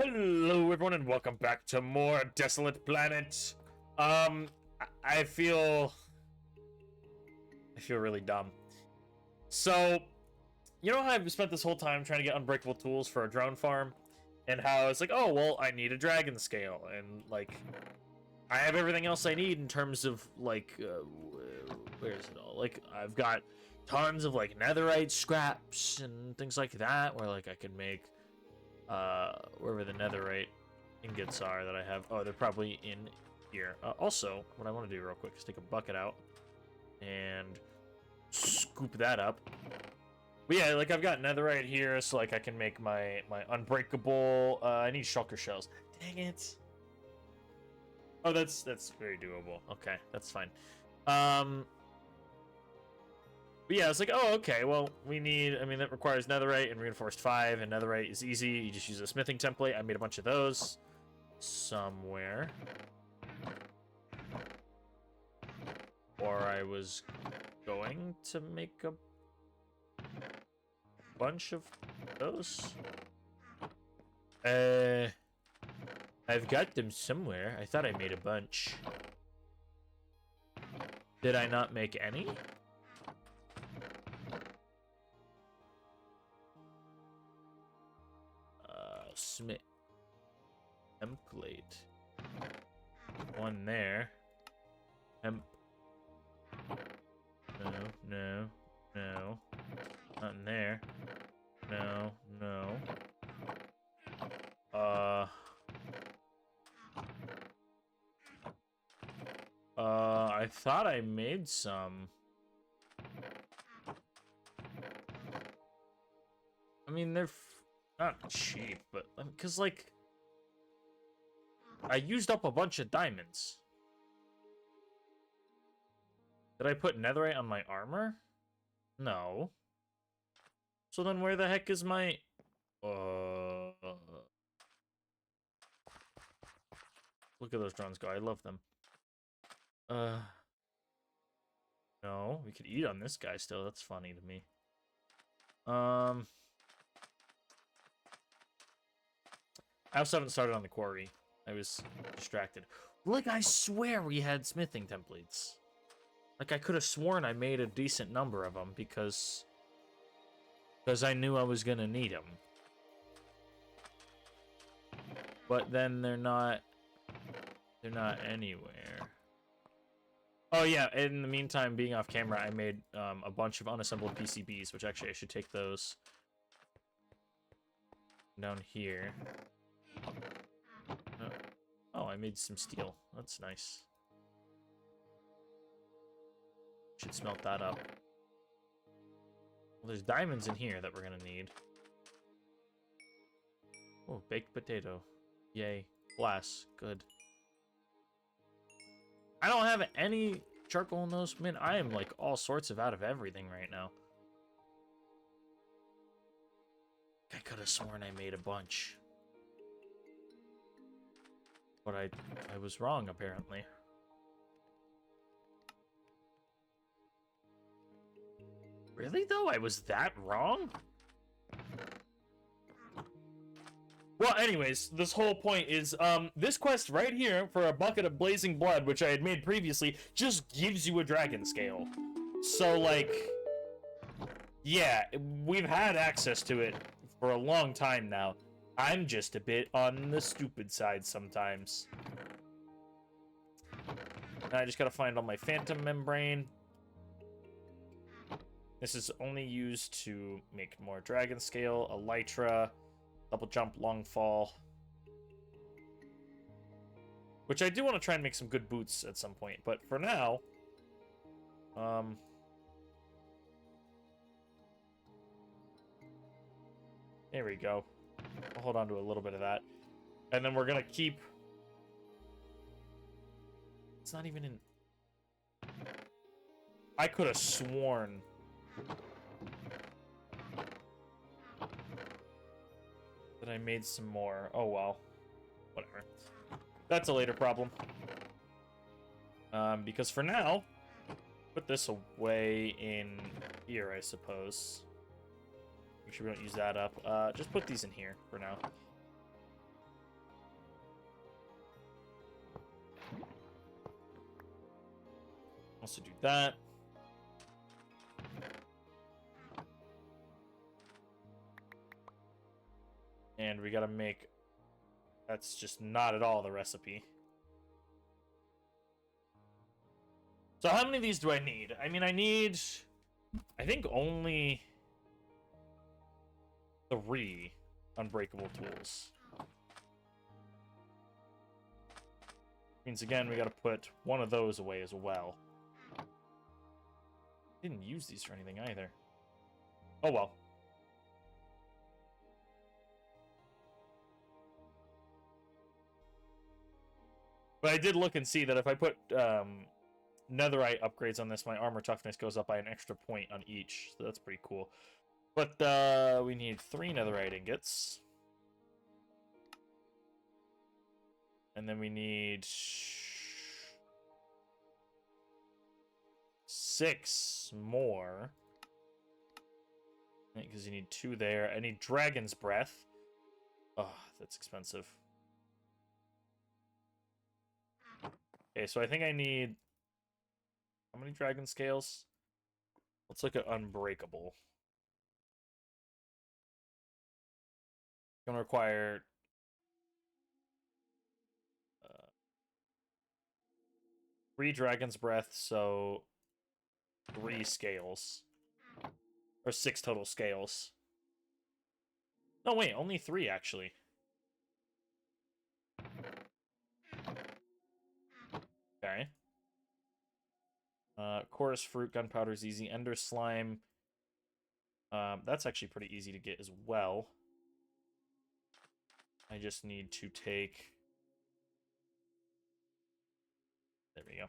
Hello everyone and welcome back to more Desolate Planet. I I feel really dumb. So, you know how I've spent this whole time trying to get unbreakable tools for a drone farm? And how it's like, oh, well, I need a dragon scale. And, like, I have everything else I need in terms of, like, where is it all? Like, I've got tons of, like, netherite scraps and things like that, where, like, I can make wherever the netherite ingots are that I have. Oh, they're probably in here. Also, what I want to do real quick is take a bucket out and scoop that up. But yeah, like I've got netherite here, so like I can make my unbreakable. I need shulker shells. Dang it. Oh, that's very doable. Okay, that's fine. But yeah, it's like, oh, okay, well, we need, I mean, that requires netherite and reinforced 5, and netherite is easy. You just use a smithing template. I made a bunch of those somewhere. Or I was going to make a bunch of those. I've got them somewhere. I thought I made a bunch. Did I not make any? Smith template. One there. No, no, no. Not in there. No, no. I thought I made some. I mean, they're not cheap, but because like I used up a bunch of diamonds. Did I put netherite on my armor? No. So then where the heck is my look at those drones go. I love them. No, we could eat on this guy still. That's funny to me. I also haven't started on the quarry. I was distracted. Like, I swear we had smithing templates. Like, I could have sworn I made a decent number of them because I knew I was gonna need them. But then they're not anywhere. Oh yeah, in the meantime, being off camera, I made a bunch of unassembled PCBs, which actually I should take those down here. Oh, I made some steel. That's nice. Should smelt that up. Well, there's diamonds in here that we're gonna need. Oh, baked potato. Yay. Glass. Good. I don't have any charcoal in those. Man, I am like all sorts of out of everything right now. I could have sworn I made a bunch. But I was wrong, apparently. Really, though? I was that wrong? Well, anyways, this whole point is, this quest right here for a bucket of blazing blood, which I had made previously, just gives you a dragon scale. So, like, yeah, we've had access to it for a long time now. I'm just a bit on the stupid side sometimes. And I just gotta find all my phantom membrane. This is only used to make more dragon scale, elytra, double jump, long fall. Which I do want to try and make some good boots at some point, but for now, there we go. I'll hold on to a little bit of that. And then we're gonna keep... It's not even in... I could have sworn... that I made some more. Oh, well. Whatever. That's a later problem. Because for now, put this away in here, I suppose. Make sure we don't use that up. Just put these in here for now. also do that. And we gotta make... That's just not at all the recipe. So how many of these do I need? I mean, I need... I think only 3 unbreakable tools. Means, again, we gotta put one of those away as well. Didn't use these for anything either. Oh well. But I did look and see that if I put netherite upgrades on this, my armor toughness goes up by an extra point on each. So that's pretty cool. But we need 3 netherite ingots. And then we need 6 more. Because you need 2 there. I need Dragon's Breath. Oh, that's expensive. Okay, so I think I need... How many dragon scales? Let's look at Unbreakable. It's going to require... 3 Dragon's Breath, so 3 scales. Or 6 total scales. No, wait, only 3, actually. Okay. Chorus Fruit, Gunpowder's easy. Ender Slime. That's actually pretty easy to get as well. I just need to take... There we go.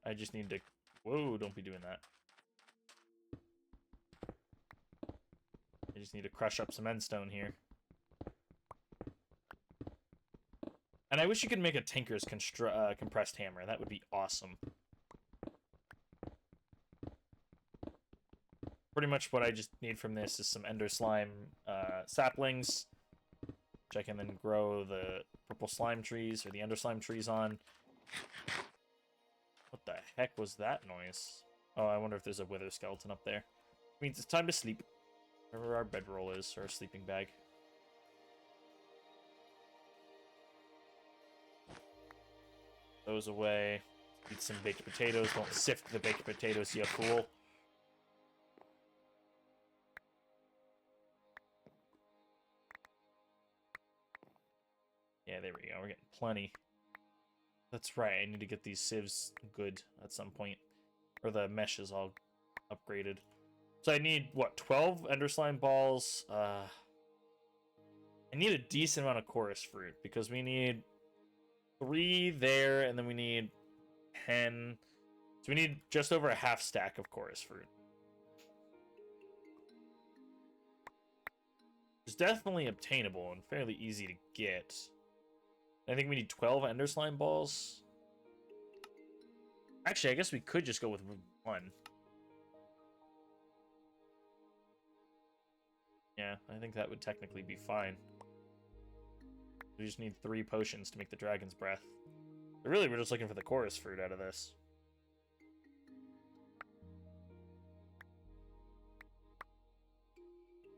I just need to... Whoa, don't be doing that. I just need to crush up some endstone here. And I wish you could make a Tinker's compressed hammer. That would be awesome. Pretty much what I just need from this is some Ender Slime saplings, which I can then grow the purple slime trees, or the Ender Slime trees on. What the heck was that noise? Oh, I wonder if there's a wither skeleton up there. It means it's time to sleep. Wherever our bedroll is, or our sleeping bag. Those away. Eat some baked potatoes. Don't sift the baked potatoes, you fool. Yeah, there we go. We're getting plenty. That's right. I need to get these sieves good at some point. Or the mesh is all upgraded. So I need, what, 12 Ender Slime balls? I need a decent amount of Chorus Fruit, because we need 3 there, and then we need 10. So we need just over a half stack of Chorus Fruit. It's definitely obtainable and fairly easy to get. I think we need 12 Ender Slime balls. Actually, I guess we could just go with 1. Yeah, I think that would technically be fine. We just need 3 potions to make the Dragon's Breath. But really, we're just looking for the Chorus Fruit out of this.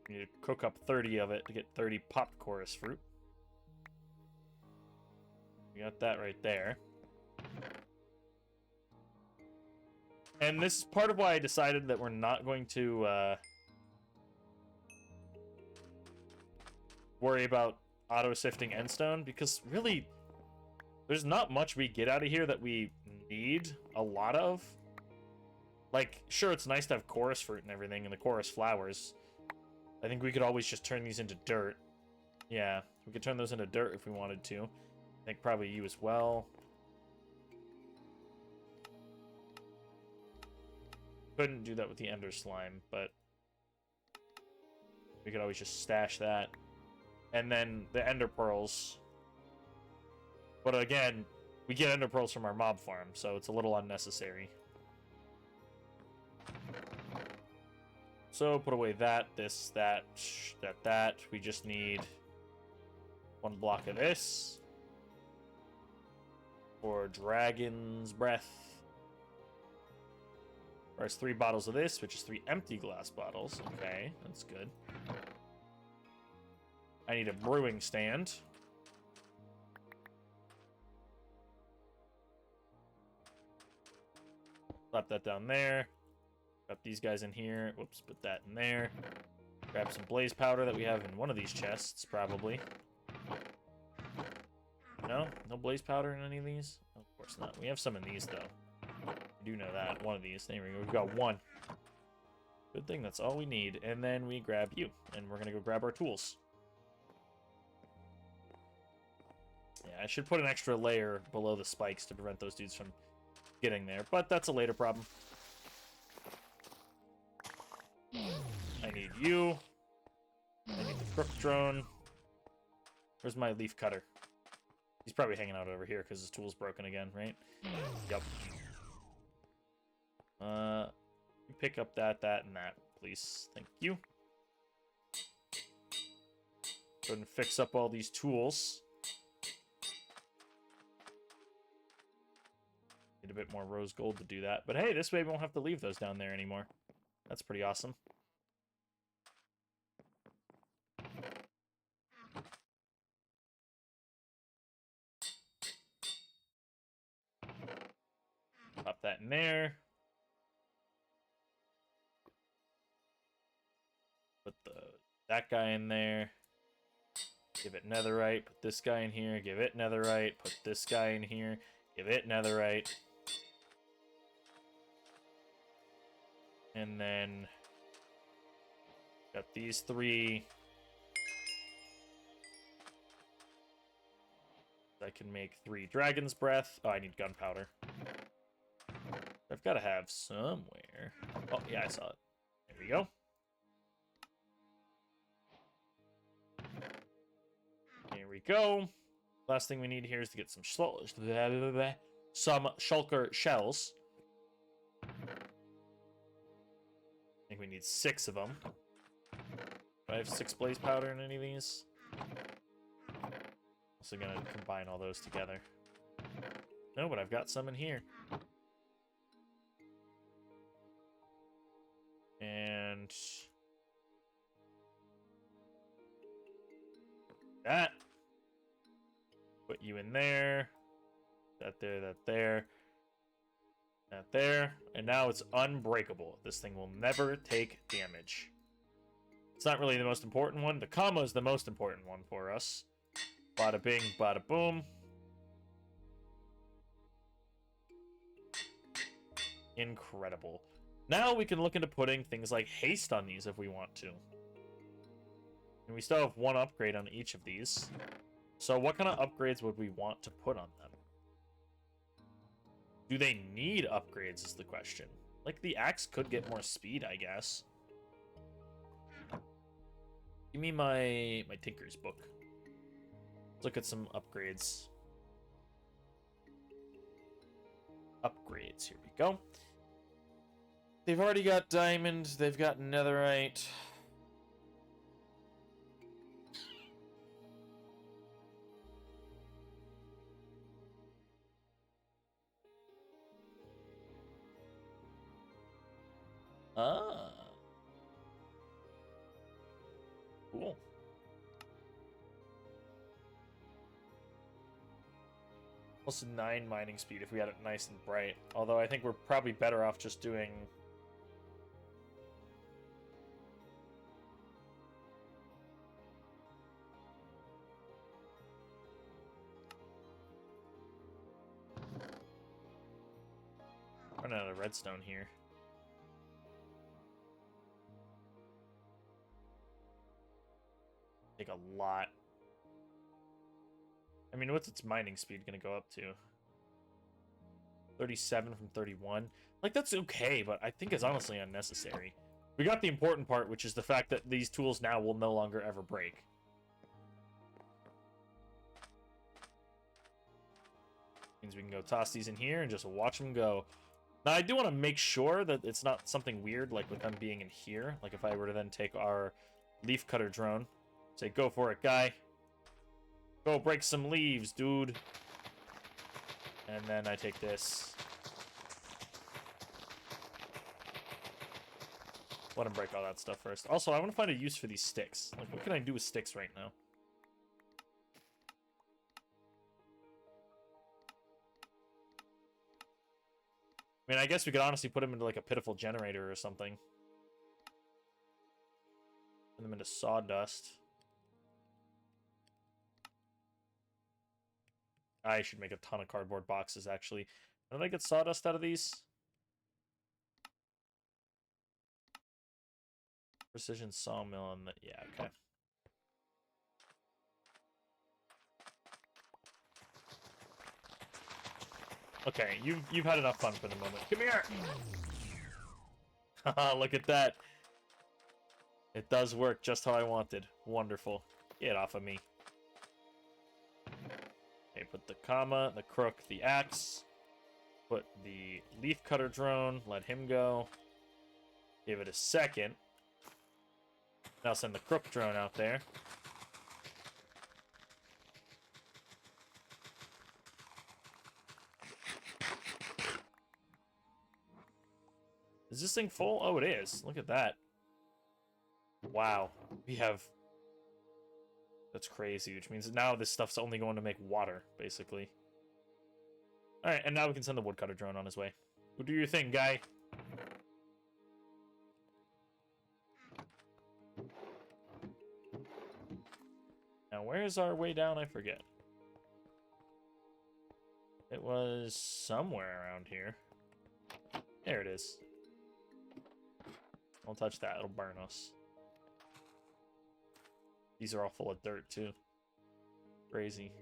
We need to cook up 30 of it to get 30 popped Chorus Fruit. We got that right there. And this is part of why I decided that we're not going to worry about auto-sifting endstone, because really, there's not much we get out of here that we need a lot of. Like, sure, it's nice to have Chorus Fruit and everything, and the Chorus Flowers. I think we could always just turn these into dirt. Yeah, we could turn those into dirt if we wanted to. I think probably you as well. Couldn't do that with the Ender Slime, but we could always just stash that. And then the Ender Pearls. But again, we get Ender Pearls from our mob farm, so it's a little unnecessary. So put away that, this, that, that. We just need 1 block of this. For Dragon's Breath. Whereas 3 bottles of this, which is 3 empty glass bottles. Okay, that's good. I need a brewing stand. Slap that down there. Got these guys in here. Whoops, put that in there. Grab some blaze powder that we have in one of these chests, probably. No? No blaze powder in any of these? Of course not. We have some in these, though. I do know that. One of these. There we go. We've got 1. Good thing, that's all we need. And then we grab you. And we're going to go grab our tools. Yeah, I should put an extra layer below the spikes to prevent those dudes from getting there. But that's a later problem. I need you. I need the crook drone. Where's my leaf cutter? He's probably hanging out over here because his tool's broken again, right? Yep. You pick up that, and that, please. Thank you. Go ahead and fix up all these tools. Need a bit more rose gold to do that. But hey, this way we won't have to leave those down there anymore. That's pretty awesome. Pop that in there. Put that guy in there. Give it netherite. Put this guy in here. Give it netherite. Put this guy in here. Give it netherite. And then got these 3. I can make 3 Dragon's Breath. Oh, I need gunpowder. I've got to have somewhere. Oh, yeah, I saw it. There we go. Here we go. Last thing we need here is to get some shulker shells. I think we need 6 of them. Do I have 6 blaze powder in any of these? Also gonna combine all those together. No, but I've got some in here. And that. Put you in there. That there, that there. That there. And now it's unbreakable. This thing will never take damage. It's not really the most important one. The comma is the most important one for us. Bada bing, bada boom. Incredible. Now we can look into putting things like haste on these if we want to. And we still have 1 upgrade on each of these. So what kind of upgrades would we want to put on them? Do they need upgrades is the question. Like, the axe could get more speed, I guess. Give me my Tinker's book. Let's look at some upgrades. Upgrades, here we go. They've already got diamond, they've got netherite. Ah. Cool. Plus 9 mining speed if we had it nice and bright. Although I think we're probably better off just doing... Running out of redstone here. Take a lot. I mean, what's its mining speed going to go up to? 37 from 31? Like, that's okay, but I think it's honestly unnecessary. We got the important part, which is the fact that these tools now will no longer ever break. Means we can go toss these in here and just watch them go. Now, I do want to make sure that it's not something weird, like with them being in here. Like, if I were to then take our leaf cutter drone, say, go for it, guy. Go break some leaves, dude. And then I take this. Let him break all that stuff first. Also, I want to find a use for these sticks. Like, what can I do with sticks right now? I mean, I guess we could honestly put him into, like, a pitiful generator or something. Put them into sawdust. I should make a ton of cardboard boxes, actually. How did I get sawdust out of these? Precision sawmill on the... Yeah, okay. Okay, you've had enough fun for the moment. Come here! Haha, look at that. It does work just how I wanted. Wonderful. Get off of me. Okay, put the comma, the crook, the axe. Put the leaf cutter drone. Let him go. Give it a second. Now send the crook drone out there. Is this thing full? Oh, it is. Look at that. Wow. We have... That's crazy, which means now this stuff's only going to make water, basically. Alright, and now we can send the woodcutter drone on his way. Go do your thing, guy. Now, where's our way down? I forget. It was somewhere around here. There it is. Don't touch that, it'll burn us. These are all full of dirt, too. Crazy.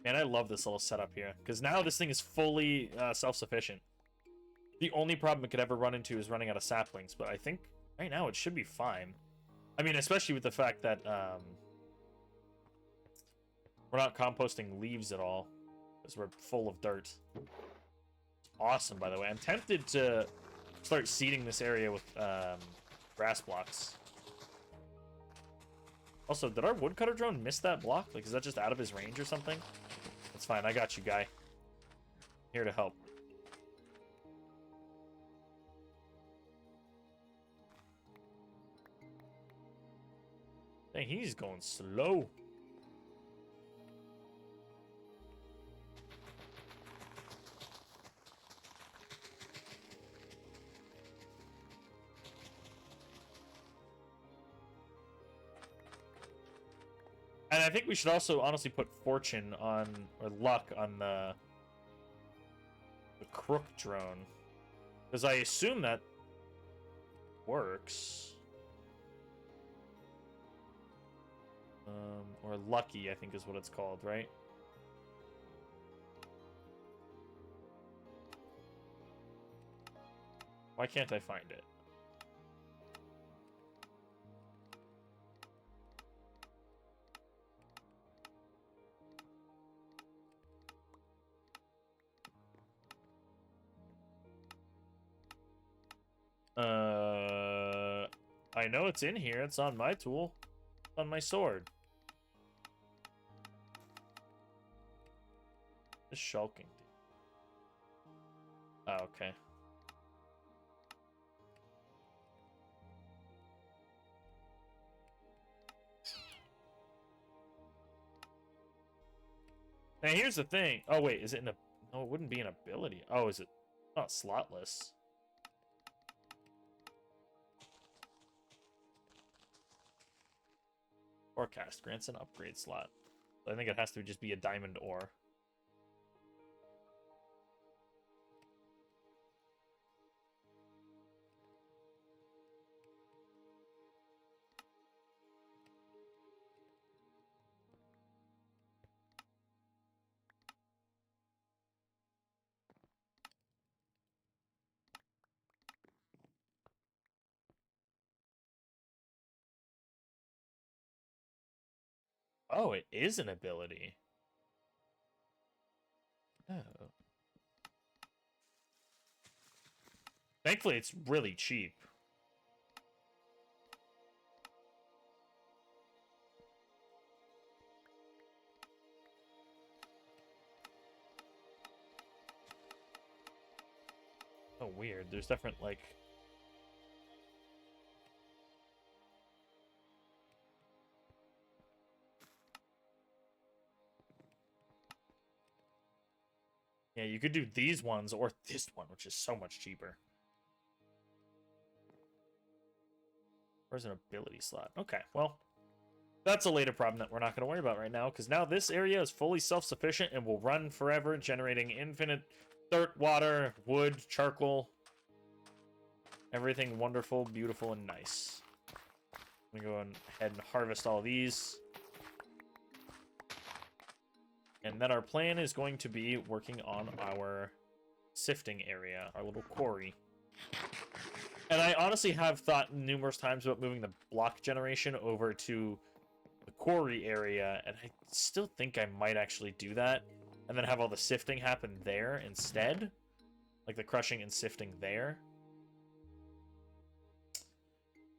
Man, I love this little setup here. Because now this thing is fully self-sufficient. The only problem it could ever run into is running out of saplings. But I think right now it should be fine. I mean, especially with the fact that we're not composting leaves at all. Because we're full of dirt. Awesome, by the way. I'm tempted to start seeding this area with grass blocks. Also, did our woodcutter drone miss that block? Like, is that just out of his range or something? That's fine. I got you, guy. Here to help. Dang, he's going slow. And I think we should also honestly put fortune on, or luck on the crook drone. Because I assume that works. Or lucky, I think is what it's called, right? Why can't I find it? I know it's in here. It's on my tool. It's on my sword. The shulking. Oh, okay. Now here's the thing. Oh wait, is it in a? No, it wouldn't be an ability. Oh, is it? Not slotless. Forecast grants an upgrade slot. I think it has to just be a diamond ore. Oh, it is an ability. Oh. Thankfully, it's really cheap. Oh, weird. There's different, like... Yeah, you could do these ones or this one, which is so much cheaper. Where's an ability slot? Okay, well, that's a later problem that we're not going to worry about right now, because now this area is fully self-sufficient and will run forever, generating infinite dirt, water, wood, charcoal. Everything wonderful, beautiful, and nice. I'm going to go ahead and harvest all these. And then our plan is going to be working on our sifting area, our little quarry. And I honestly have thought numerous times about moving the block generation over to the quarry area, and I still think I might actually do that, and then have all the sifting happen there instead. Like the crushing and sifting there.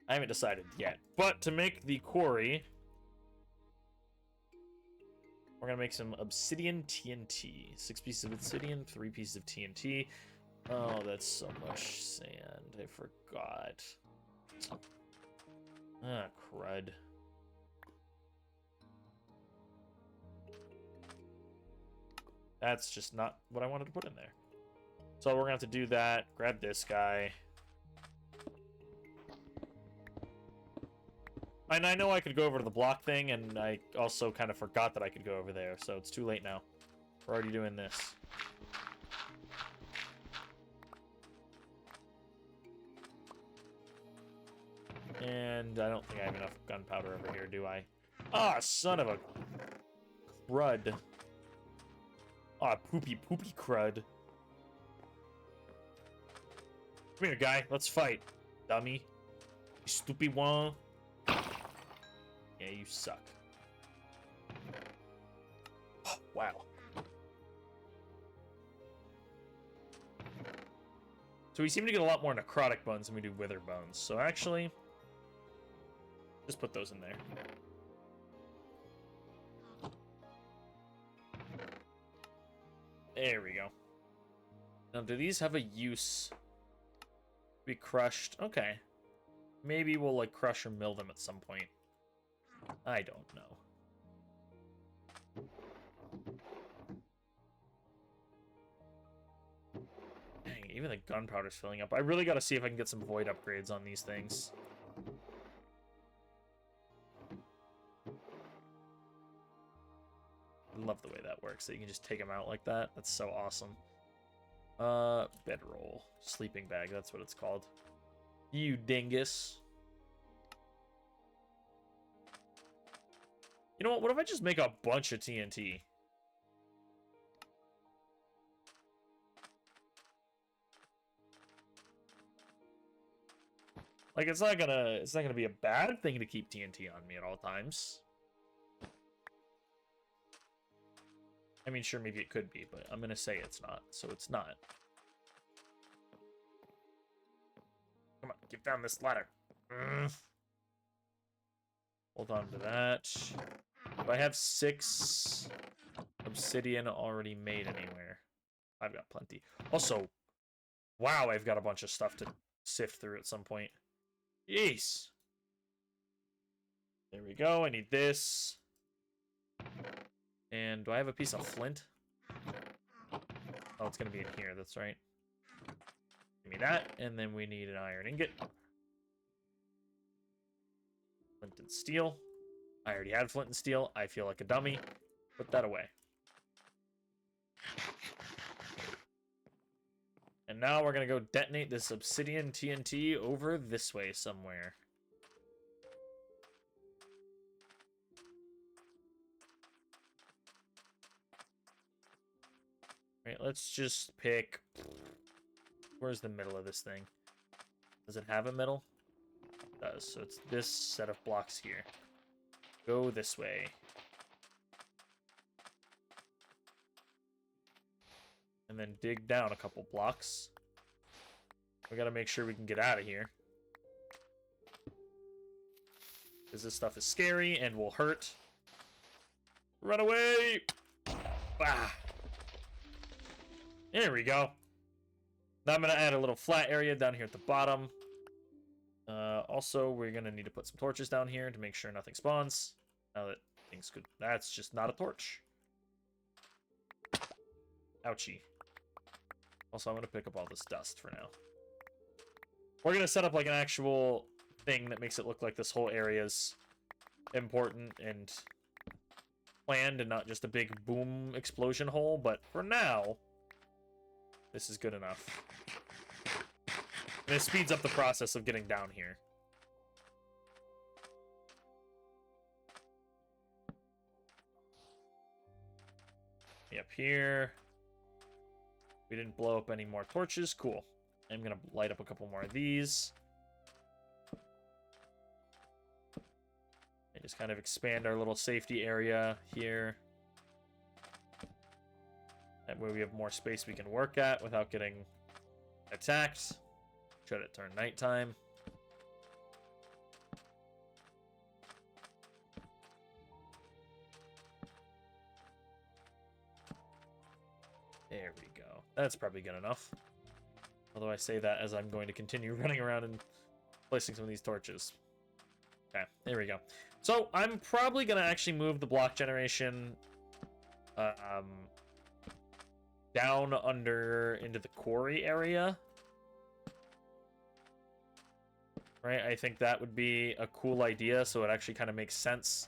I haven't decided yet. But to make the quarry... we're going to make some obsidian TNT. 6 pieces of obsidian, 3 pieces of TNT. Oh, that's so much sand. I forgot. Ah, crud. That's just not what I wanted to put in there. So we're going to have to do that. Grab this guy. And I know I could go over to the block thing, and I also kind of forgot that I could go over there, so it's too late now. We're already doing this. And I don't think I have enough gunpowder over here, do I? Ah, son of a crud. Ah, poopy crud. Come here, guy. Let's fight. Dummy. You stupid one. Yeah, you suck. Oh, wow. So we seem to get a lot more necrotic bones than we do wither bones. So actually, just put those in there. There we go. Now, do these have a use? Be crushed? Okay. Maybe we'll, like, crush or mill them at some point. I don't know. Dang, even the gunpowder's filling up. I really gotta see if I can get some void upgrades on these things. I love the way that works, that you can just take them out like that. That's so awesome. Bedroll. Sleeping bag, that's what it's called. You dingus. You know what if I just make a bunch of TNT? Like, it's not gonna be a bad thing to keep TNT on me at all times. I mean, sure, maybe it could be, but I'm gonna say it's not, so it's not. Come on, get down this ladder. Hold on to that. Do I have 6 obsidian already made anywhere? I've got plenty. Also, wow, I've got a bunch of stuff to sift through at some point. Jeez. There we go. I need this. And do I have a piece of flint? Oh, it's going to be in here. That's right. Give me that. And then we need an iron ingot. Flint and steel. I already had flint and steel. I feel like a dummy. Put that away. And now we're going to go detonate this obsidian TNT over this way somewhere. Right, let's just pick... Where's the middle of this thing? Does it have a middle? It does. So it's this set of blocks here. Go this way. And then dig down a couple blocks. We gotta make sure we can get out of here. Because this stuff is scary and will hurt. Run away! Ah. There we go. Now I'm going to add a little flat area down here at the bottom. Also, we're going to need to put some torches down here to make sure nothing spawns. Now that things could... That's just not a torch. Ouchie. Also, I'm going to pick up all this dust for now. We're going to set up like an actual thing that makes it look like this whole area's important and planned and not just a big boom explosion hole. But for now, this is good enough. And it speeds up the process of getting down here. Up here. We didn't blow up any more torches. Cool. I'm going to light up a couple more of these. And just kind of expand our little safety area here. That way we have more space we can work at without getting attacked. Should it turn nighttime? There we go. That's probably good enough. Although I say that as I'm going to continue running around and placing some of these torches. Okay, there we go. So I'm probably going to actually move the block generation down under into the quarry area. Right, I think that would be a cool idea, so it actually kind of makes sense.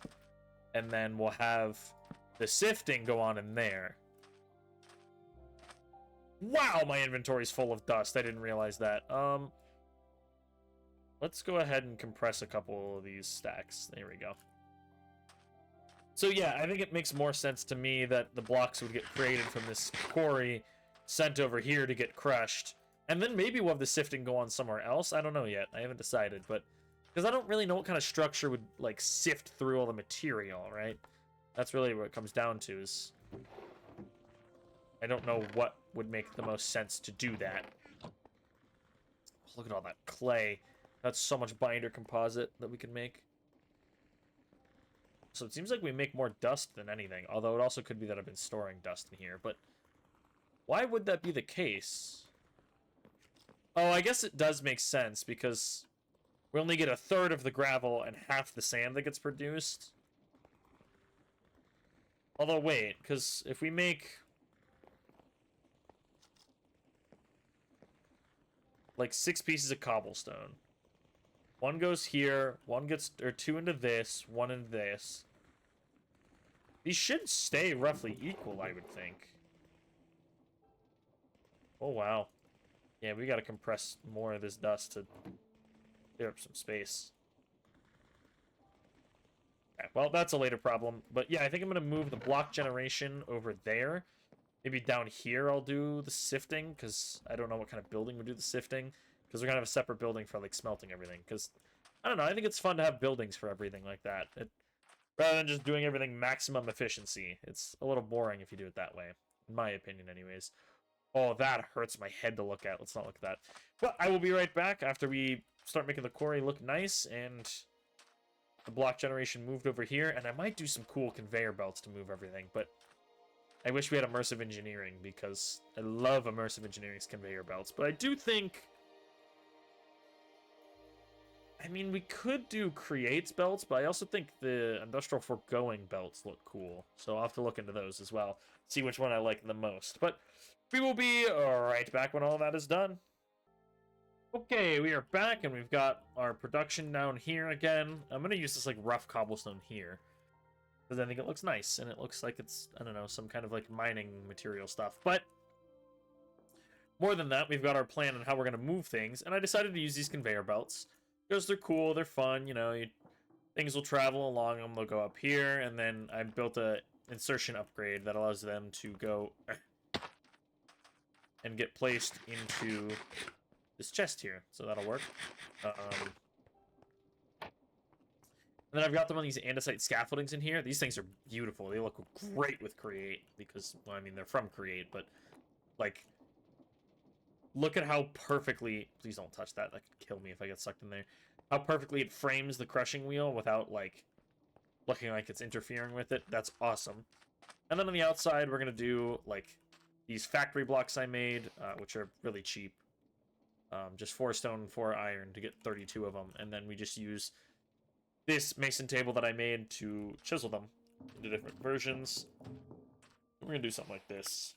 And then we'll have the sifting go on in there. Wow, my inventory's full of dust. I didn't realize that. Let's go ahead and compress a couple of these stacks. There we go. So yeah, I think it makes more sense to me that the blocks would get created from this quarry, sent over here to get crushed. And then maybe we'll have the sifting go on somewhere else. I don't know yet. I haven't decided, but... Because I don't really know what kind of structure would, like, sift through all the material, right? That's really what it comes down to, is... I don't know what would make the most sense to do that. Look at all that clay. That's so much binder composite that we can make. So it seems like we make more dust than anything. Although it also could be that I've been storing dust in here. But why would that be the case? Oh, I guess it does make sense because we only get a third of the gravel and half the sand that gets produced. Although, wait, because if we make... like 6 pieces of cobblestone. One goes here, one gets, or 2 into this, 1 into this. These should stay roughly equal, I would think. Oh, wow. Yeah, we gotta compress more of this dust to clear up some space. Okay, well, that's a later problem. But yeah, I think I'm gonna move the block generation over there. Maybe down here I'll do the sifting, because I don't know what kind of building would do the sifting. Because we're going to have a separate building for, like, smelting everything. Because, I don't know, I think it's fun to have buildings for everything like that. Rather than just doing everything maximum efficiency. It's a little boring if you do it that way. In my opinion, anyways. Oh, that hurts my head to look at. Let's not look at that. But I will be right back after we start making the quarry look nice. And the block generation moved over here. And I might do some cool conveyor belts to move everything. But... I wish we had immersive engineering, because I love immersive engineering's conveyor belts. But I do think... I mean, we could do creates belts, but I also think the industrial foregoing belts look cool. So I'll have to look into those as well. See which one I like the most. But we will be right back when all that is done. Okay, we are back, and we've got our production down here again. I'm going to use this, like, rough cobblestone here. Because I think it looks nice, and it looks like it's, I don't know, some kind of, like, mining material stuff. But, more than that, we've got our plan on how we're going to move things, and I decided to use these conveyor belts. Because they're cool, they're fun, you know, things will travel along them, they'll go up here, and then I built a insertion upgrade that allows them to go and get placed into this chest here, so that'll work. And then I've got them on these andesite scaffoldings in here. These things are beautiful. They look great with Create because, well, I mean, they're from Create, but, like, look at how perfectly, please don't touch that, that could kill me if I get sucked in there. How perfectly it frames the crushing wheel without, like, looking like it's interfering with it. That's awesome. And then on the outside, we're going to do, like, these factory blocks I made, which are really cheap. Just 4 stone, 4 iron to get 32 of them. And then we just use this mason table that I made to chisel them into different versions. We're going to do something like this.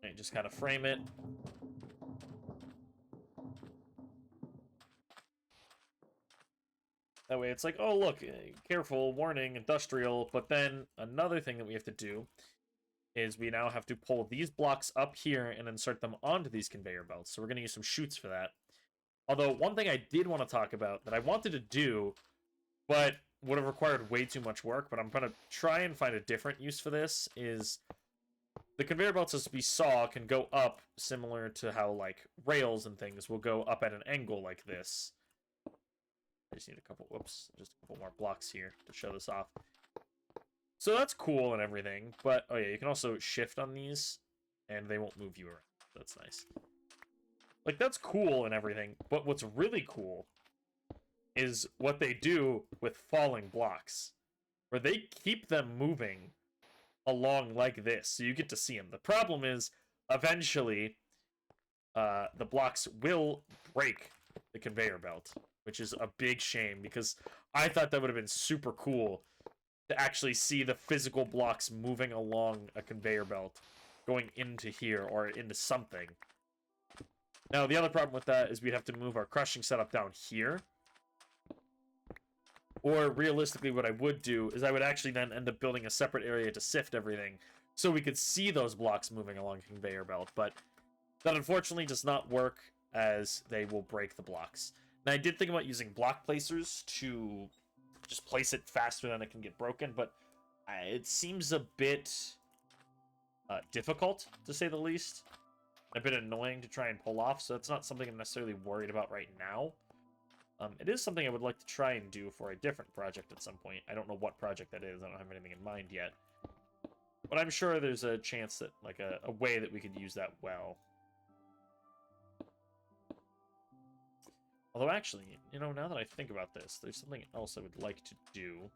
And just kind of frame it. That way it's like, oh, look, careful, warning, industrial. But then another thing that we have to do is we now have to pull these blocks up here and insert them onto these conveyor belts. So we're going to use some chutes for that. Although, one thing I did want to talk about that I wanted to do, but would have required way too much work, but I'm going to try and find a different use for this, is the conveyor belts, as we saw, can go up similar to how, like, rails and things will go up at an angle like this. I just need a couple, whoops, just a couple more blocks here to show this off. So that's cool and everything, but, oh yeah, you can also shift on these, and they won't move you around. That's nice. Like, that's cool and everything, but what's really cool is what they do with falling blocks, where they keep them moving along like this, so you get to see them. The problem is, eventually, the blocks will break the conveyor belt, which is a big shame, because I thought that would have been super cool to actually see the physical blocks moving along a conveyor belt, going into here, or into something. Now, the other problem with that is we'd have to move our crushing setup down here. Or, realistically, what I would do is I would actually then end up building a separate area to sift everything, so we could see those blocks moving along a conveyor belt, but that unfortunately does not work, as they will break the blocks. Now, I did think about using block placers to just place it faster than it can get broken, but it seems a bit difficult, to say the least. A bit annoying to try and pull off, so that's not something I'm necessarily worried about right now. It is something I would like to try and do for a different project at some point. I don't know what project that is. I don't have anything in mind yet. But I'm sure there's a chance that, like, a way that we could use that well. Although, actually, you know, now that I think about this, there's something else I would like to do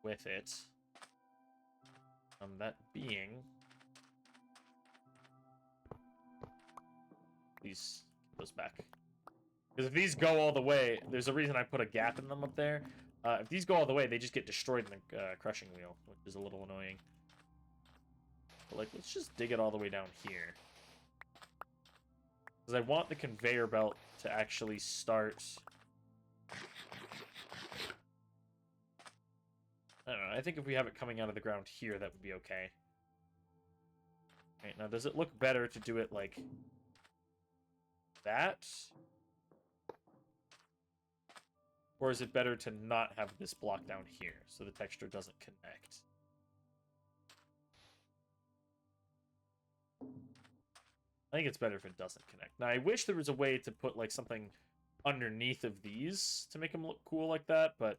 with it. That being... Please, keep those back. Because if these go all the way, there's a reason I put a gap in them up there. If these go all the way, they just get destroyed in the crushing wheel, which is a little annoying. But, like, let's just dig it all the way down here. Because I want the conveyor belt to actually start... I don't know, I think if we have it coming out of the ground here, that would be okay. Alright, now does it look better to do it like that? Or is it better to not have this block down here, so the texture doesn't connect? I think it's better if it doesn't connect. Now, I wish there was a way to put, like, something underneath of these to make them look cool like that, but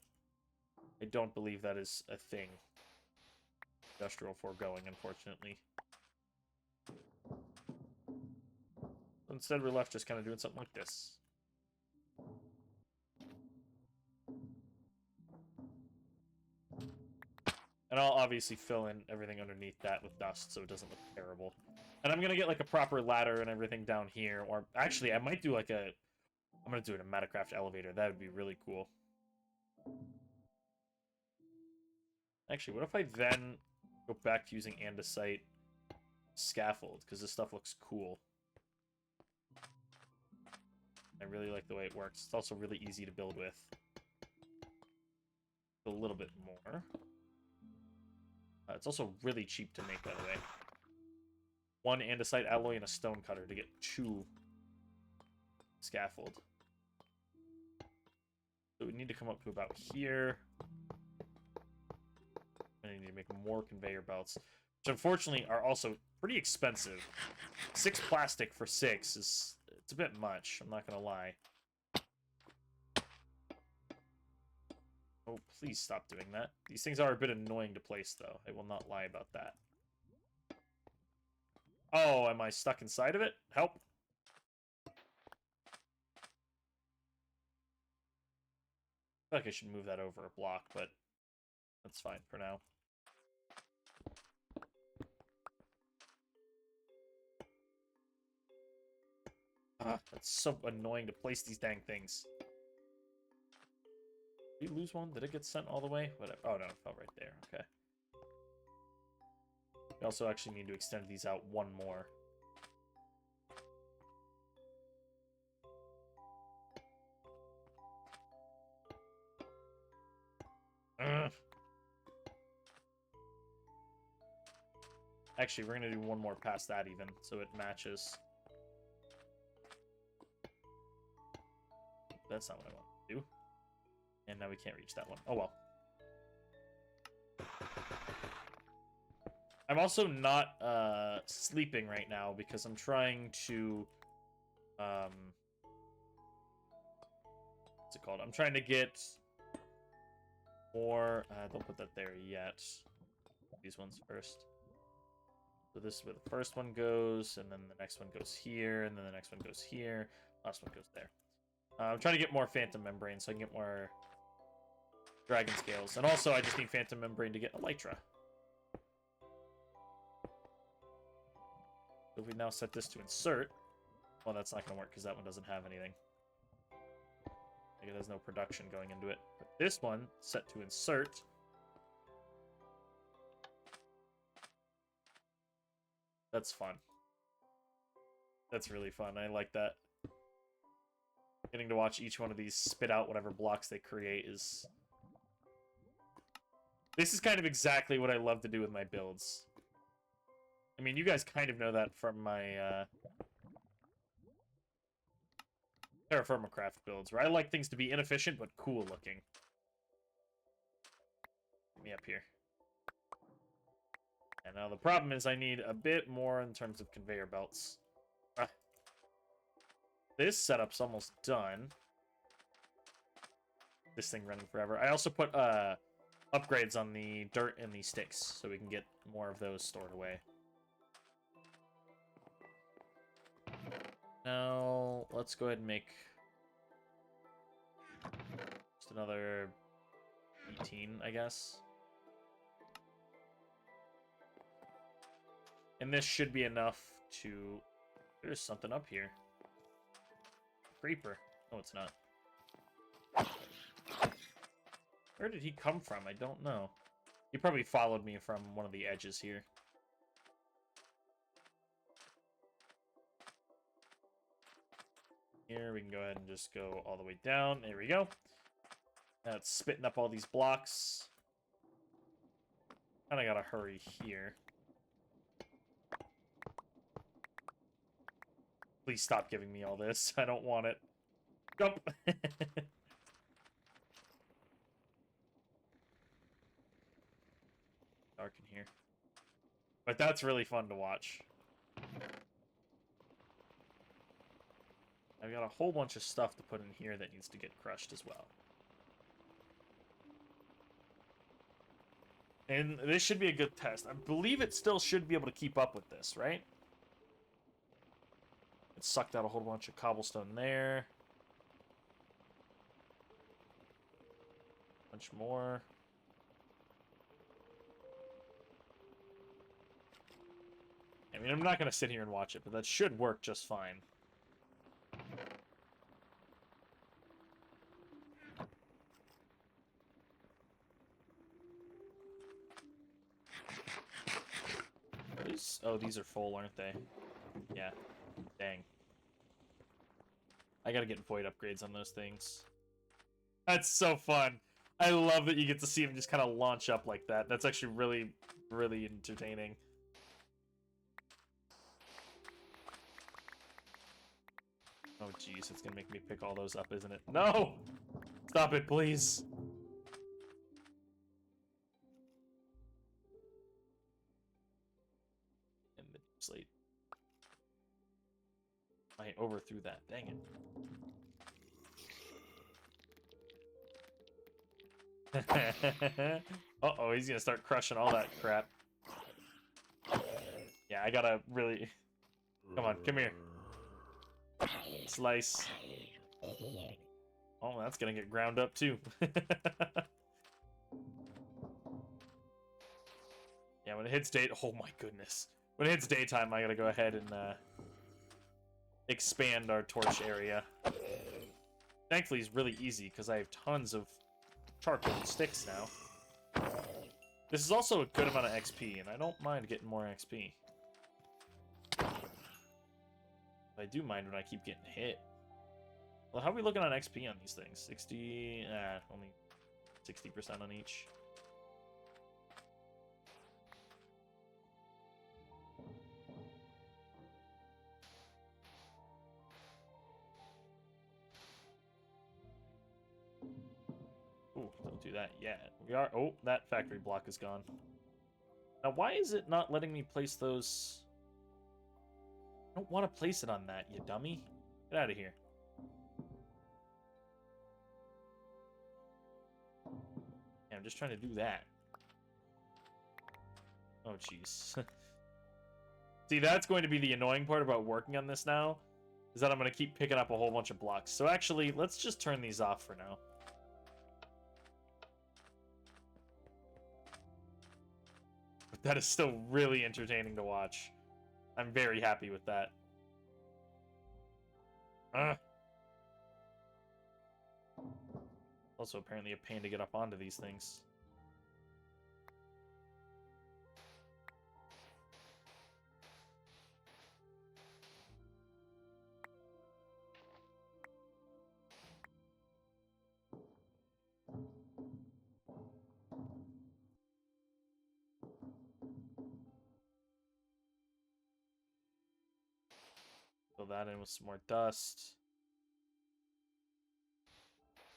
I don't believe that is a thing. Industrial foregoing, unfortunately. Instead, we're left just kind of doing something like this. And I'll obviously fill in everything underneath that with dust so it doesn't look terrible. And I'm going to get, like, a proper ladder and everything down here. Or, actually, I might do, like, a... I'm going to do it in a Metacraft elevator. That would be really cool. Actually, what if I then go back to using andesite scaffold? Because this stuff looks cool. I really like the way it works. It's also really easy to build with. A little bit more. It's also really cheap to make, by the way. 1 andesite alloy and a stone cutter to get 2 scaffold. So we need to come up to about here. And I need to make more conveyor belts. Which unfortunately are also pretty expensive. 6 plastic for 6 is... It's a bit much, I'm not gonna lie. Oh, please stop doing that. These things are a bit annoying to place, though. I will not lie about that. Oh, am I stuck inside of it? Help. I feel like I should move that over a block, but that's fine for now. That's so annoying to place these dang things. Did we lose one? Did it get sent all the way? Whatever. Oh no, it fell right there. Okay. We also actually need to extend these out one more. Ugh. Actually, we're gonna do one more past that even, so it matches. That's not what I want to do. And now we can't reach that one. Oh well. I'm also not sleeping right now because I'm trying to what's it called? I'm trying to get more don't put that there yet. These ones first. So this is where the first one goes, and then the next one goes here, and then the next one goes here. Last one goes there. I'm trying to get more Phantom Membrane so I can get more Dragon Scales. And also, I just need Phantom Membrane to get Elytra. So if we now set this to insert, well, that's not going to work because that one doesn't have anything. Like, it has no production going into it. But this one, set to insert. That's fun. That's really fun. I like that. Getting to watch each one of these spit out whatever blocks they create is... This is kind of exactly what I love to do with my builds. I mean, you guys kind of know that from my Terraformacraft builds, where I like things to be inefficient but cool looking. Get me up here. And now the problem is I need a bit more in terms of conveyor belts. This setup's almost done. This thing running forever. I also put upgrades on the dirt and the sticks, so we can get more of those stored away. Now, let's go ahead and make just another 18, I guess. And this should be enough to... There's something up here. Creeper. No, it's not. Where did he come from? I don't know. He probably followed me from one of the edges here. Here, we can go ahead and just go all the way down. There we go. Now it's spitting up all these blocks. Kinda gotta hurry here. Please stop giving me all this. I don't want it. Jump! Dark in here. But that's really fun to watch. I've got a whole bunch of stuff to put in here that needs to get crushed as well. And this should be a good test. I believe it still should be able to keep up with this, right? It sucked out a whole bunch of cobblestone there. Bunch more. I mean, I'm not going to sit here and watch it, but that should work just fine. Oh, these are full, aren't they? Yeah. Dang. I gotta get void upgrades on those things. That's so fun. I love that you get to see them just kind of launch up like that. That's actually really, really entertaining. Oh, jeez, it's gonna make me pick all those up, isn't it? No! Stop it, please! And the slate. I overthrew that. Dang it. Uh-oh, he's gonna start crushing all that crap. Yeah, Yeah, I gotta really... Come on, come here. Slice. Oh, that's gonna get ground up, too. Yeah, when it hits day... Oh, my goodness. When it hits daytime, I gotta go ahead and, expand our torch area. Thankfully, it's really easy, because I have tons of charcoal sticks now. This is also a good amount of XP, and I don't mind getting more XP. I do mind when I keep getting hit. Well, how are we looking on XP on these things? 60... only 60% on each. Ooh, don't do that yet. We are... Oh, that factory block is gone. Now, why is it not letting me place those... I don't want to place it on that, you dummy. Get out of here. Yeah, I'm just trying to do that. Oh, jeez. See, that's going to be the annoying part about working on this now, is that I'm going to keep picking up a whole bunch of blocks. So actually, let's just turn these off for now. But that is still really entertaining to watch. I'm very happy with that. Also, apparently a pain to get up onto these things. Fill that in with some more dust.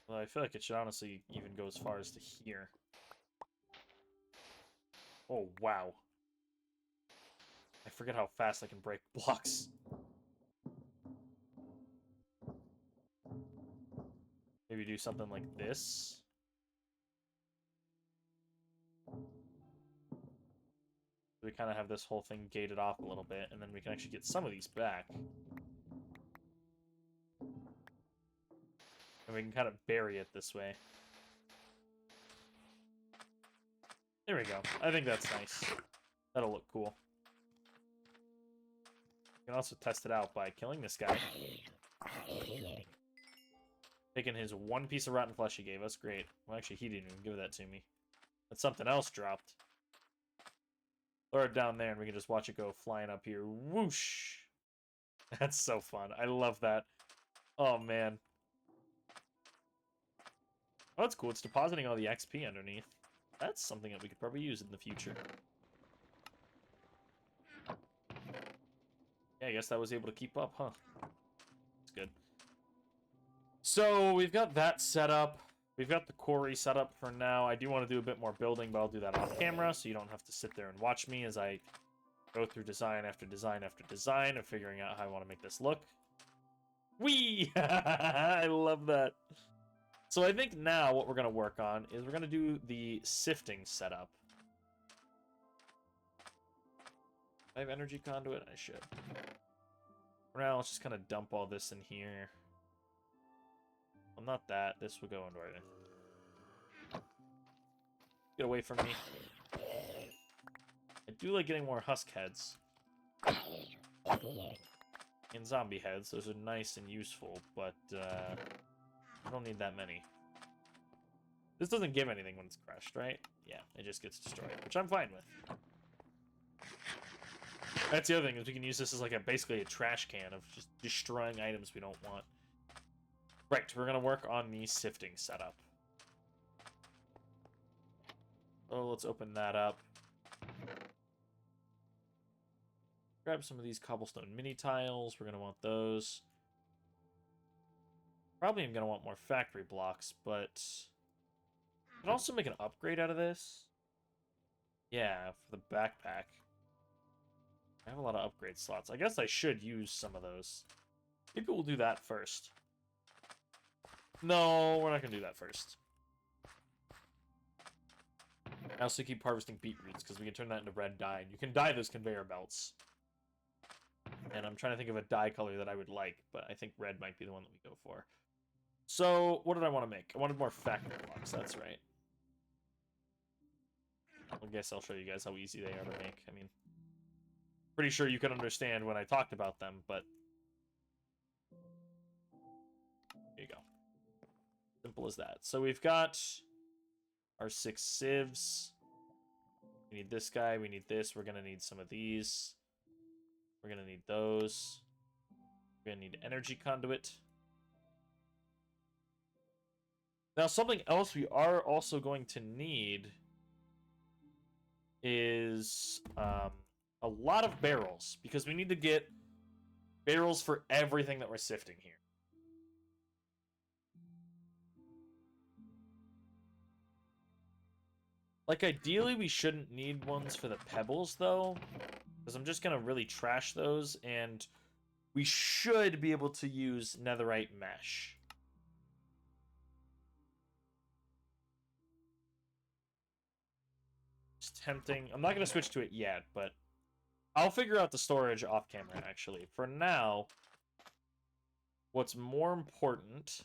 Well, I feel like it should honestly even go as far as to here. Oh, wow. I forget how fast I can break blocks. Maybe do something like this. We kind of have this whole thing gated off a little bit, and then we can actually get some of these back. And we can kind of bury it this way. There we go. I think that's nice. That'll look cool. You can also test it out by killing this guy. Taking his one piece of rotten flesh he gave us. Great. Well, actually, he didn't even give that to me. But something else dropped. Throw it down there, and we can just watch it go flying up here. Whoosh! That's so fun. I love that. Oh, man. Oh, that's cool. It's depositing all the XP underneath. That's something that we could probably use in the future. Yeah, I guess that was able to keep up, huh? That's good. So, we've got that set up. We've got the quarry set up for now. I do want to do a bit more building, but I'll do that off camera, so you don't have to sit there and watch me as I go through design after design after design of figuring out how I want to make this look. Whee! I love that. So I think now what we're going to work on is we're going to do the sifting setup. Do I have energy conduit? I should. For now, let's just kind of dump all this in here. Well, not that. This will go into our... Get away from me. I do like getting more husk heads. And zombie heads. Those are nice and useful, but I don't need that many. This doesn't give anything when it's crushed, right? Yeah, it just gets destroyed, which I'm fine with. That's the other thing, is we can use this as like basically a trash can of just destroying items we don't want. Right, we're gonna work on the sifting setup. Oh, let's open that up. Grab some of these cobblestone mini tiles. We're gonna want those. Probably am gonna want more factory blocks, but I can also make an upgrade out of this. Yeah, for the backpack. I have a lot of upgrade slots. I guess I should use some of those. Maybe we'll do that first. No, we're not gonna do that first. I also keep harvesting beetroots because we can turn that into red dye. And you can dye those conveyor belts. And I'm trying to think of a dye color that I would like, but I think red might be the one that we go for. So, what did I want to make? I wanted more factory blocks, that's right. I guess I'll show you guys how easy they are to make. I mean, pretty sure you can understand when I talked about them, but... Here you go. Simple as that. So we've got our 6 sieves. We need this guy, we need this, we're gonna need some of these. We're gonna need those. We're gonna need energy conduit. Now, something else we are also going to need is a lot of barrels, because we need to get barrels for everything that we're sifting here. Like, ideally, we shouldn't need ones for the pebbles, though, because I'm just going to really trash those, and we should be able to use netherite mesh. It's tempting. I'm not going to switch to it yet, but I'll figure out the storage off camera, actually. For now, what's more important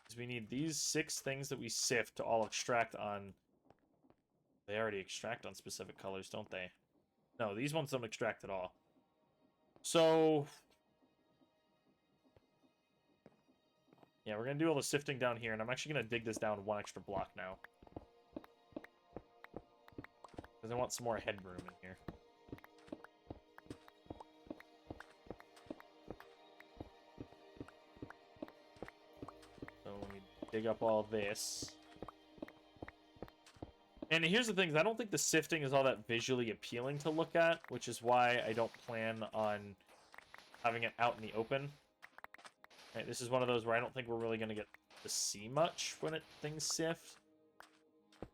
is we need these 6 things that we sift to all extract on... They already extract on specific colors, don't they? No, these ones don't extract at all. So... yeah, we're going to do all the sifting down here, and I'm actually going to dig this down 1 extra block now. Because I want some more headroom in here. So let me dig up all this. And here's the thing, I don't think the sifting is all that visually appealing to look at, which is why I don't plan on having it out in the open. Right, this is one of those where I don't think we're really going to get to see much when things sift.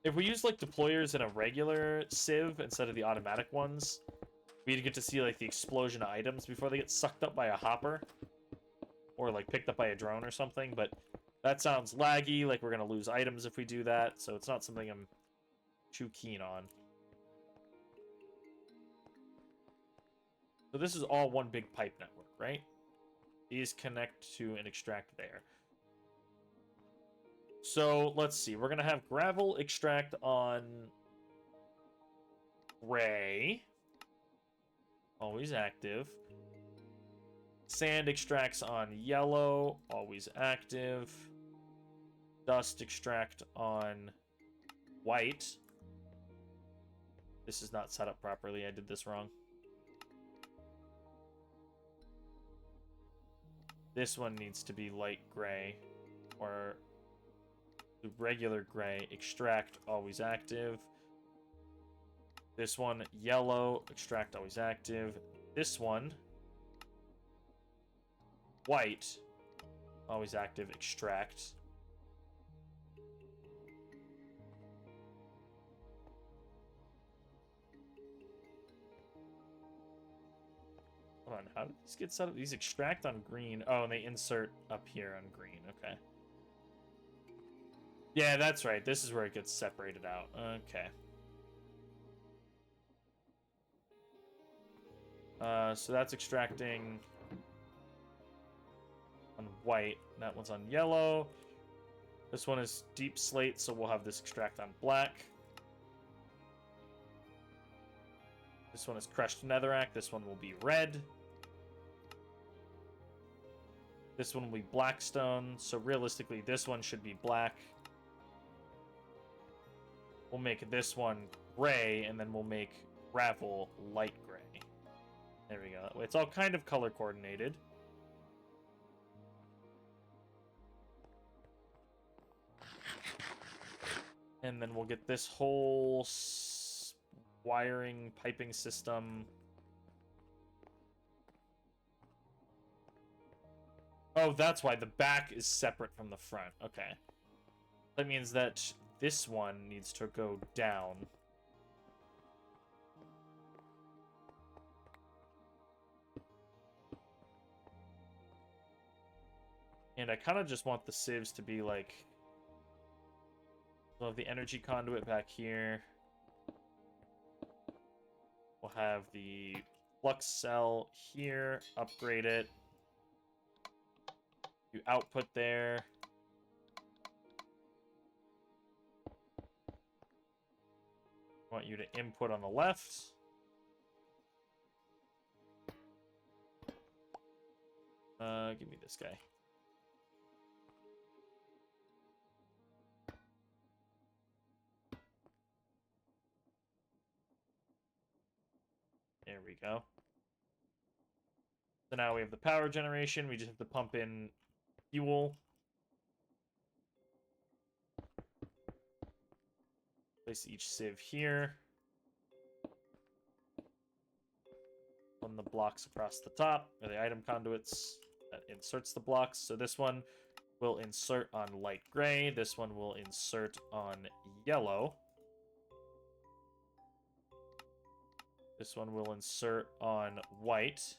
If we use, like, deployers in a regular sieve instead of the automatic ones, we'd get to see, like, the explosion of items before they get sucked up by a hopper. Or, like, picked up by a drone or something, but that sounds laggy, like we're going to lose items if we do that, so it's not something I'm too keen on. So this is all one big pipe network, right? These connect to and extract there. So let's see. We're going to have gravel extract on gray. Always active. Sand extracts on yellow. Always active. Dust extract on white. This is not set up properly. I did this wrong. This one needs to be light gray, or regular gray. Extract, always active. This one, yellow. Extract, always active. This one, white. Always active. Extract. Hold on, how did these get set up? These extract on green. Oh, and they insert up here on green. Okay. Yeah, that's right. This is where it gets separated out. Okay. So that's extracting on white. That one's on yellow. This one is deep slate, so we'll have this extract on black. This one is crushed netherrack. This one will be red. This one will be blackstone. So realistically, this one should be black. We'll make this one gray, and then we'll make gravel light gray. There we go. It's all kind of color coordinated. And then we'll get this whole wiring, piping system. Oh, that's why the back is separate from the front. Okay. That means that this one needs to go down. And I kind of just want the sieves to be like... we'll have the energy conduit back here. We'll have the flux cell here, upgrade it. Do output there. I want you to input on the left. Give me this guy. There we go. So now we have the power generation. We just have to pump in fuel. Place each sieve here. On the blocks across the top, or the item conduits that inserts the blocks. So this one will insert on light gray. This one will insert on yellow. This one will insert on white.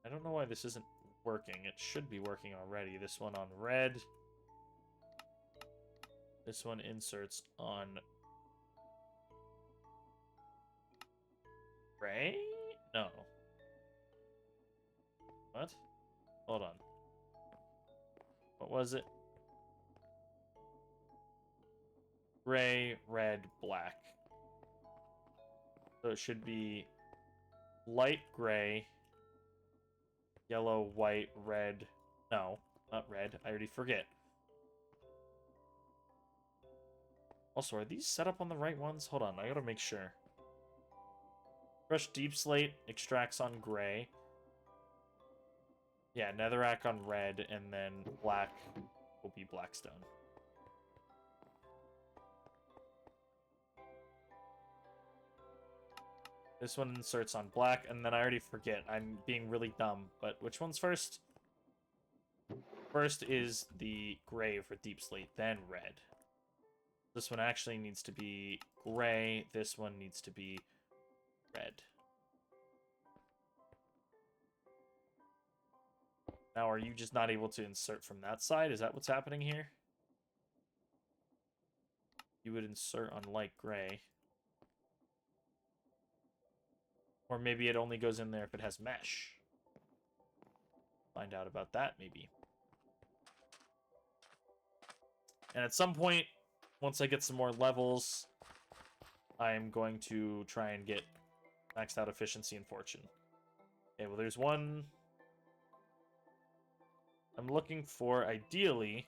I don't know why this isn't working. It should be working already. This one on red. This one inserts on gray? No. What? Hold on. What was it? Gray, red, black. So it should be light gray, yellow, white, red. No, not red. I already forget. Also, are these set up on the right ones? Hold on, I gotta make sure. Fresh deep slate extracts on gray. Yeah, netherrack on red, and then black will be blackstone. This one inserts on black, and then I already forget. I'm being really dumb, but which one's first? First is the gray for deep slate, then red. This one actually needs to be gray. This one needs to be red. Now, are you just not able to insert from that side? Is that what's happening here? You would insert on light gray. Or maybe it only goes in there if it has mesh. Find out about that, maybe. And at some point, once I get some more levels, I'm going to try and get maxed out efficiency and fortune. Okay, well, there's one I'm looking for, ideally.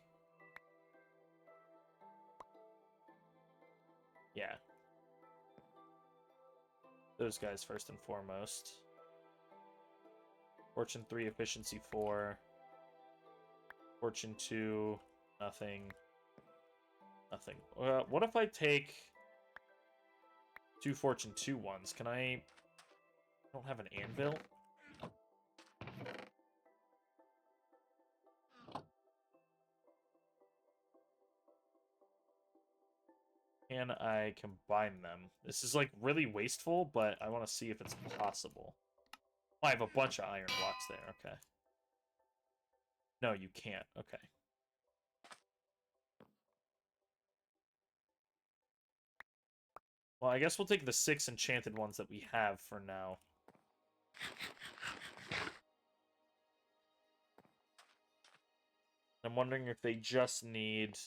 Yeah. Those guys first and foremost. Fortune 3, efficiency 4. Fortune 2, nothing. Nothing. What if I take 2 Fortune 2 ones? Can I don't have an anvil? Can I combine them? This is like really wasteful, but I want to see if it's possible. Oh, I have a bunch of iron blocks there. Okay. No, you can't. Okay. Well, I guess we'll take the 6 enchanted ones that we have for now. I'm wondering if they just need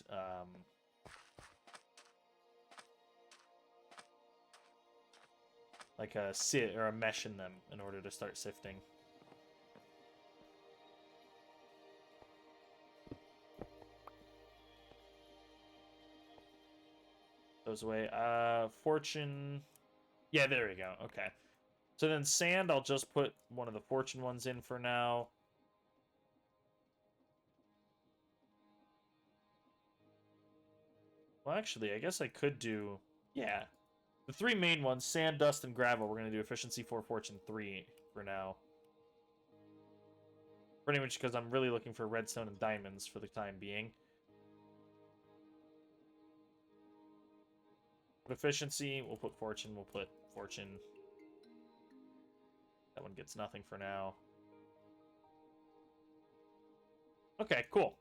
like a sit or a mesh in them in order to start sifting. Those away. Fortune. Yeah, there we go. Okay. So then sand, I'll just put one of the fortune ones in for now. Well, actually, I guess I could do... Yeah. The 3 main ones, sand, dust, and gravel, we're going to do efficiency 4, fortune 3 for now. Pretty much because I'm really looking for redstone and diamonds for the time being. Efficiency, we'll put fortune, we'll put fortune. That one gets nothing for now. Okay, cool.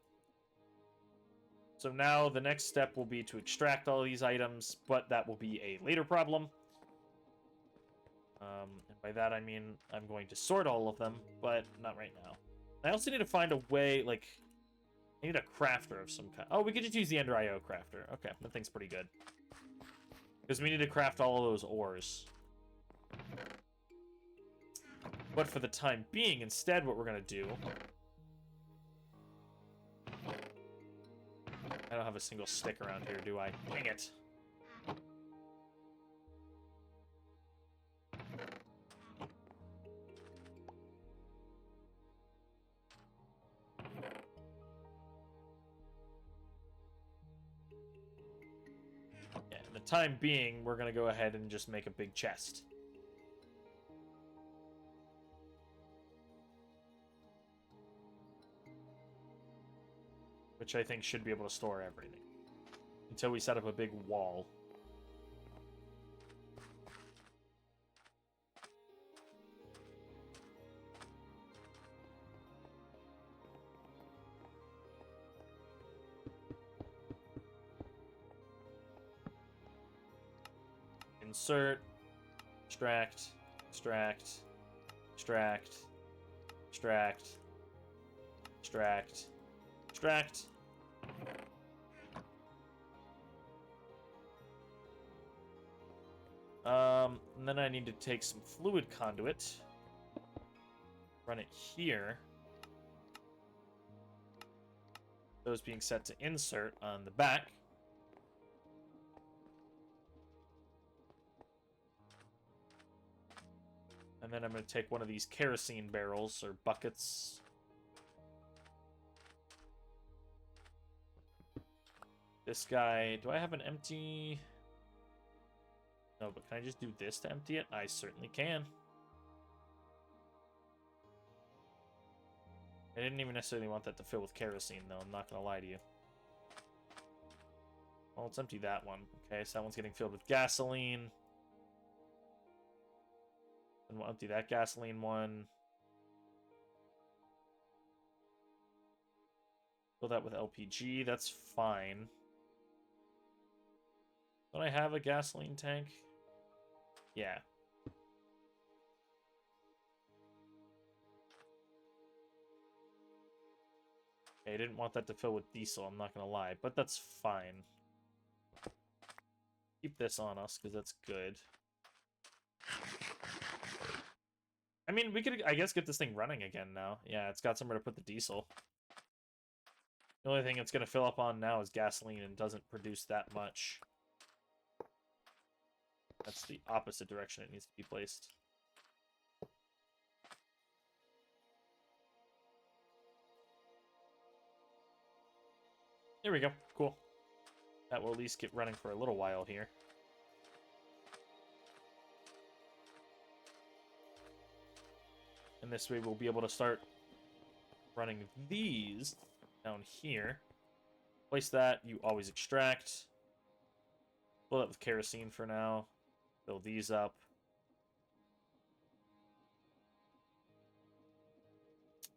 So now the next step will be to extract all these items, but that will be a later problem. And by that I mean I'm going to sort all of them, but not right now. I also need to find a way, like, I need a crafter of some kind. Oh, we could just use the Ender IO crafter. Okay, that thing's pretty good. Because we need to craft all of those ores. But for the time being, instead what we're going to do... I don't have a single stick around here, do I? Dang it. Yeah, in the time being, we're going to go ahead and just make a big chest. Which I think should be able to store everything. Until we set up a big wall. Insert, extract, extract, extract, extract, extract, extract. And then I need to take some fluid conduit, run it here. Those being set to insert on the back. And then I'm going to take one of these kerosene barrels, or buckets. This guy... Do I have an empty... No, but can I just do this to empty it? I certainly can. I didn't even necessarily want that to fill with kerosene, though. I'm not going to lie to you. Well, let's empty that one. Okay, so that one's getting filled with gasoline. And we'll empty that gasoline one. Fill that with LPG. That's fine. Don't I have a gasoline tank? Yeah. Okay, I didn't want that to fill with diesel, I'm not gonna lie, but that's fine. Keep this on us, because that's good. I mean, we could, I guess, get this thing running again now. Yeah, it's got somewhere to put the diesel. The only thing it's gonna fill up on now is gasoline and doesn't produce that much. That's the opposite direction it needs to be placed. There we go. Cool. That will at least get running for a little while here. And this way we'll be able to start running these down here. Place that. You always extract. Fill that with kerosene for now. Fill these up.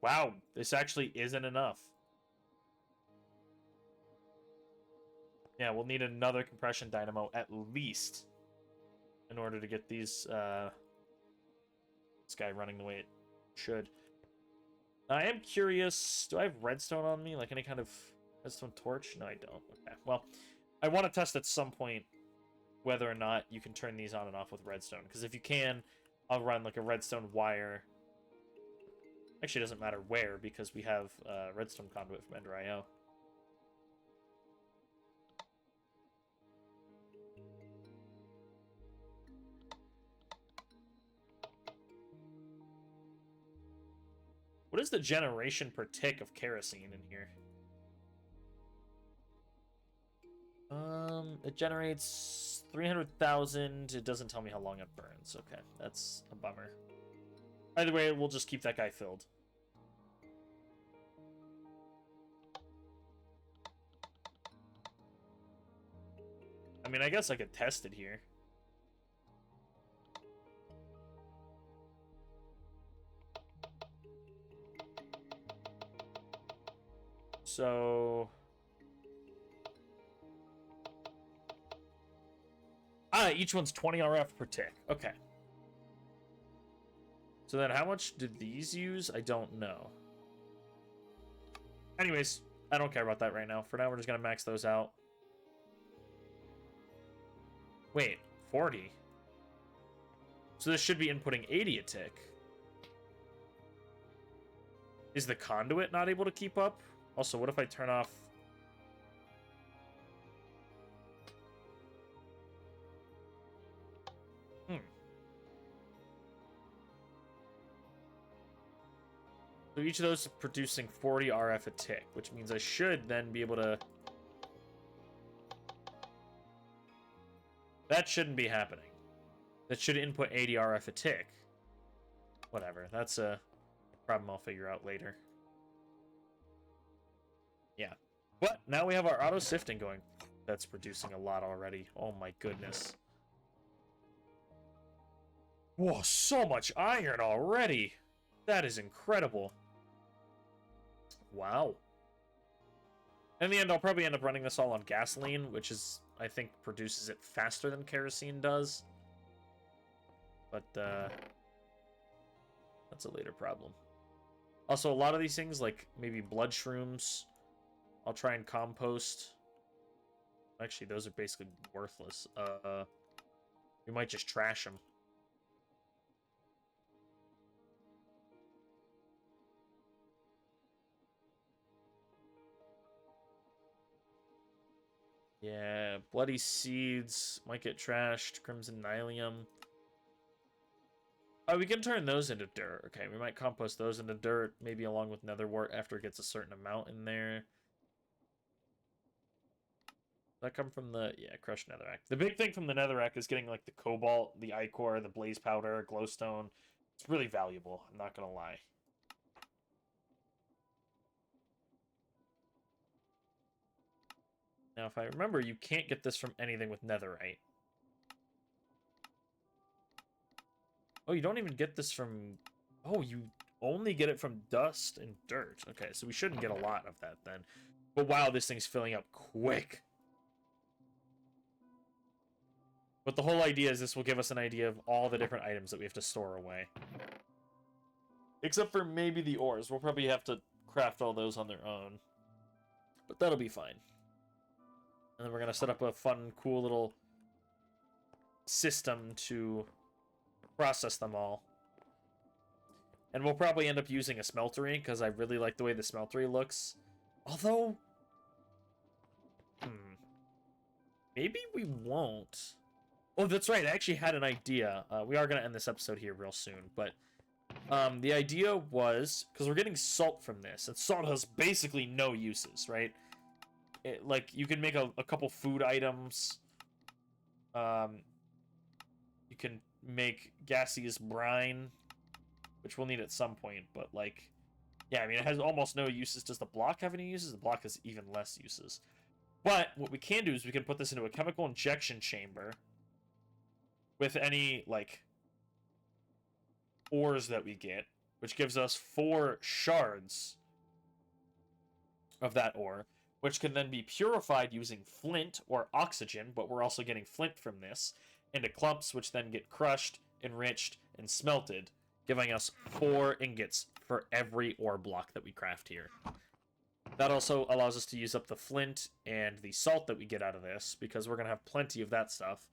Wow, this actually isn't enough. Yeah, we'll need another compression dynamo at least in order to get these this guy running the way it should. I am curious, do I have redstone on me? Like any kind of redstone torch? No, I don't. Okay, well, I want to test at some point whether or not you can turn these on and off with redstone. Because if you can, I'll run like a redstone wire. Actually, it doesn't matter where, because we have redstone conduit from Ender IO. What is the generation per tick of kerosene in here? It generates 300,000. It doesn't tell me how long it burns. Okay, that's a bummer. Either way, we'll just keep that guy filled. I mean, I guess I could test it here. So... Ah, each one's 20 RF per tick. Okay. So then how much did these use? I don't know. Anyways, I don't care about that right now. For now, we're just going to max those out. Wait, 40? So this should be inputting 80 a tick. Is the conduit not able to keep up? Also, what if I turn off... So each of those is producing 40 RF a tick, which means I should then be able to... That shouldn't be happening. That should input 80 RF a tick. Whatever, that's a problem I'll figure out later. Yeah. But now we have our auto sifting going. That's producing a lot already. Oh my goodness. Whoa, so much iron already! That is incredible. Wow. In the end, I'll probably end up running this all on gasoline, which is, I think, produces it faster than kerosene does. But, that's a later problem. Also, a lot of these things, like maybe blood shrooms, I'll try and compost. Actually, those are basically worthless. We might just trash them. Yeah, bloody seeds might get trashed. Crimson nylium. Oh, we can turn those into dirt. Okay, we might compost those into dirt, maybe along with netherwort after it gets a certain amount in there. Does that come from the... Yeah, crushed netherrack. The big thing from the netherrack is getting, like, the cobalt, the ichor, the blaze powder, glowstone. It's really valuable, I'm not gonna lie. Now, if I remember, you can't get this from anything with netherite. Oh, you don't even get this from... Oh, you only get it from dust and dirt. Okay, so we shouldn't get a lot of that then. But wow, this thing's filling up quick. But the whole idea is this will give us an idea of all the different items that we have to store away. Except for maybe the ores. We'll probably have to craft all those on their own. But that'll be fine. And then we're going to set up a fun, cool little system to process them all. And we'll probably end up using a smeltery, because I really like the way the smeltery looks. Although... maybe we won't. Oh, that's right. I actually had an idea. We are going to end this episode here real soon, but... the idea was... Because we're getting salt from this, and salt has basically no uses, right? Like, you can make a couple food items. You can make gaseous brine, which we'll need at some point, but, like... Yeah, I mean, it has almost no uses. Does the block have any uses? The block has even less uses. But what we can do is we can put this into a chemical injection chamber with any, like, ores that we get, which gives us 4 shards of that ore, which can then be purified using flint or oxygen, but we're also getting flint from this, into clumps, which then get crushed, enriched, and smelted, giving us 4 ingots for every ore block that we craft here. That also allows us to use up the flint and the salt that we get out of this, because we're going to have plenty of that stuff.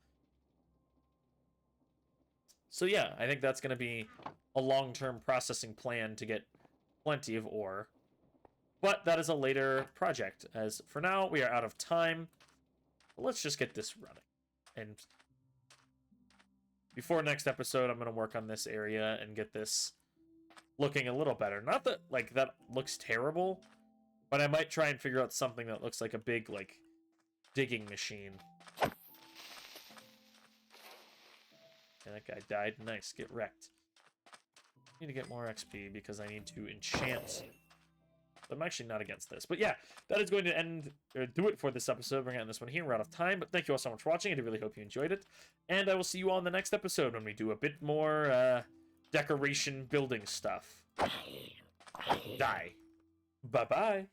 So yeah, I think that's going to be a long-term processing plan to get plenty of ore. But that is a later project, as for now, we are out of time. Let's just get this running. And before next episode, I'm going to work on this area and get this looking a little better. Not that, like, that looks terrible, but I might try and figure out something that looks like a big, like, digging machine. And that guy died. Nice, get wrecked. I need to get more XP because I need to enchant. I'm actually not against this. But yeah, that is going to do it for this episode. We're going to end this one here. We're out of time. But thank you all so much for watching. I do really hope you enjoyed it. And I will see you all in the next episode when we do a bit more decoration building stuff. Die. Bye-bye.